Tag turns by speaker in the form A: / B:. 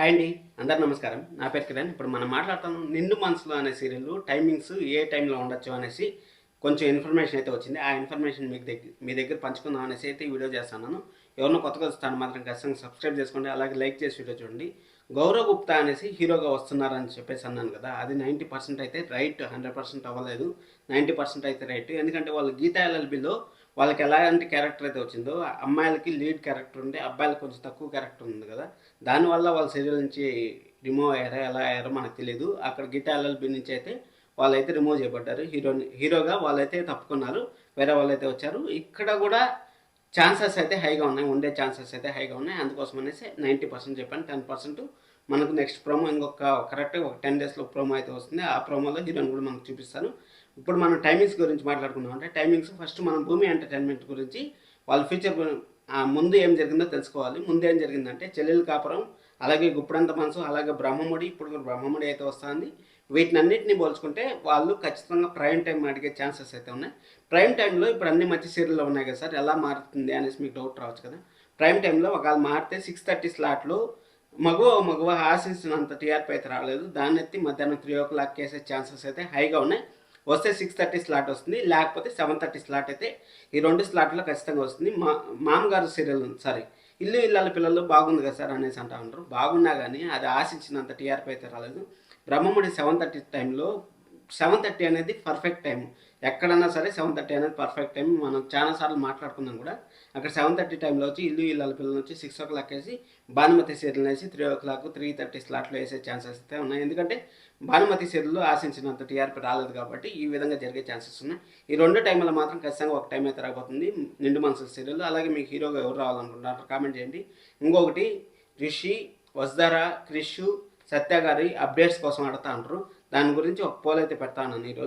A: Hi అండి. అందరు నమస్కారం. నా పేరు కిరణ్. ఇప్పుడు మనం మాట్లాడుతున్నాం 'నిండు మనసులో' అనే సీరియల్ టైమింగ్స్ ఏ టైంలో ఉండొచ్చు అనేసి కొంచెం ఇన్ఫర్మేషన్ అయితే వచ్చింది. ఆ ఇన్ఫర్మేషన్ మీ దగ్గర పంచుకుందాం అనేసి అయితే ఈ వీడియో చేస్తున్నాను. ఎవరినో కొత్తగా వస్తాను మాత్రం ఖచ్చితంగా సబ్స్క్రైబ్ చేసుకోండి. అలాగే లైక్ చేసి వీడియో చూడండి. గౌరవ్ గుప్తా అనేసి హీరోగా వస్తున్నారని చెప్పేసి అన్నాను కదా! అది 90% అయితే రైట్. 100% అవ్వలేదు. 90% అయితే రైట్. ఎందుకంటే వాళ్ళు 'గీతా ఎల్ఎల్బీలో' వాళ్ళకి ఎలాంటి క్యారెక్టర్ అయితే వచ్చిందో అమ్మాయిలకి లీడ్ క్యారెక్టర్ ఉంటే అబ్బాయిలకి కొంచెం తక్కువ క్యారెక్టర్ ఉంది కదా! దానివల్ల వాళ్ళ సీరియల్ నుంచి రిమూవ్ అయ్యారా ఎలా అయ్యారో మనకు తెలియదు. అక్కడ 'గీతా ఎల్ఎల్బీ' నుంచి అయితే వాళ్ళైతే రిమూవ్ చేయబడ్డారు. హీరోగా వాళ్ళైతే తప్పుకున్నారు. వేరే వాళ్ళైతే వచ్చారు. ఇక్కడ కూడా ఛాన్సెస్ అయితే హైగా ఉన్నాయి. ఉండే ఛాన్సెస్ అయితే హైగా ఉన్నాయి. అందుకోసం అనేసి 90% చెప్పాను. 10% మనకు నెక్స్ట్ ప్రోమో ఇంకొక కరెక్ట్గా ఒక 10 డేస్లో ప్రోమో అయితే వస్తుంది. ఆ ప్రోమోలో హీరోని కూడా మనకు చూపిస్తాను. ఇప్పుడు మనం టైమింగ్స్ గురించి మాట్లాడుకుందాం. అంటే టైమింగ్స్ ఫస్ట్ మనం భూమి ఎంటర్టైన్మెంట్ గురించి వాళ్ళ ఫ్యూచర్ ముందు ఏం జరిగిందో తెలుసుకోవాలి. ముందు ఏం జరిగిందంటే చెల్లెలు కాపురం, అలాగే గుప్పుడంత మనసు, అలాగే బ్రహ్మముడి, ఇప్పుడు కూడా బ్రహ్మముడి అయితే వస్తుంది. వీటినన్నింటినీ పోల్చుకుంటే వాళ్ళు ఖచ్చితంగా ప్రైమ్ టైం అడిగే ఛాన్సెస్ అయితే ఉన్నాయి. ప్రైమ్ టైంలో ఇప్పుడు అన్ని మంచి సీరియల్లో ఉన్నాయి కదా సార్, ఎలా మారుతుంది అనేసి మీకు డౌట్ రావచ్చు కదా. ప్రైమ్ టైంలో ఒకవేళ మారితే 6:30 స్లాట్లో మగువ ఆశించినంత టీఆర్పీ అయితే రాలేదు. దాన్ని ఎత్తి మధ్యాహ్నం 3 o'clock వేసే ఛాన్సెస్ అయితే హైగా ఉన్నాయి. వస్తే 6:30 స్లాట్ వస్తుంది, లేకపోతే 7:30 స్లాట్ అయితే ఈ రెండు స్లాట్లో ఖచ్చితంగా వస్తుంది. మామగారు సీరియల్ సారీ ఇల్లు ఇల్లాల పిల్లలు బాగుంది కదా సార్ అనేసి అంటా ఉంటారు. బాగున్నా కానీ అది ఆశించినంత టీఆర్పీ అయితే రాలేదు. బ్రహ్మముడి 7:30 టైంలో 7:30 అనేది పర్ఫెక్ట్ టైం. ఎక్కడన్నా సరే 7:30 అనేది పర్ఫెక్ట్ టైం. మనం చాలాసార్లు మాట్లాడుకున్నాం కూడా. అక్కడ 7:30 టైంలో వచ్చి ఇల్లు ఇల్లాల పిల్లలు వచ్చి 6 o'clock వేసి భానుమతి సీరియల్ వేసి 3 o'clock 3:30 స్లాట్లో వేసే ఛాన్సెస్ అయితే ఉన్నాయి. ఎందుకంటే భానుమతి సీరియల్లో ఆశించినంత టీఆర్పీ రాలేదు కాబట్టి ఈ విధంగా జరిగే ఛాన్సెస్ ఉన్నాయి. ఈ రెండు టైంలో మాత్రం ఖచ్చితంగా ఒక టైం అయితే రాబోతుంది నిండు మనసుల సీరియల్. అలాగే మీకు హీరోగా ఎవరు రావాలనుకుంటున్నారు కామెంట్ చేయండి. ఇంకొకటి రిషి, వసుధార, క్రిష్, సత్య గారి అప్డేట్స్ కోసం అడుగుతా అంటారు. దాని గురించి ఒక పోల్ అయితే పెడతా ఉన్నాను ఈరోజు.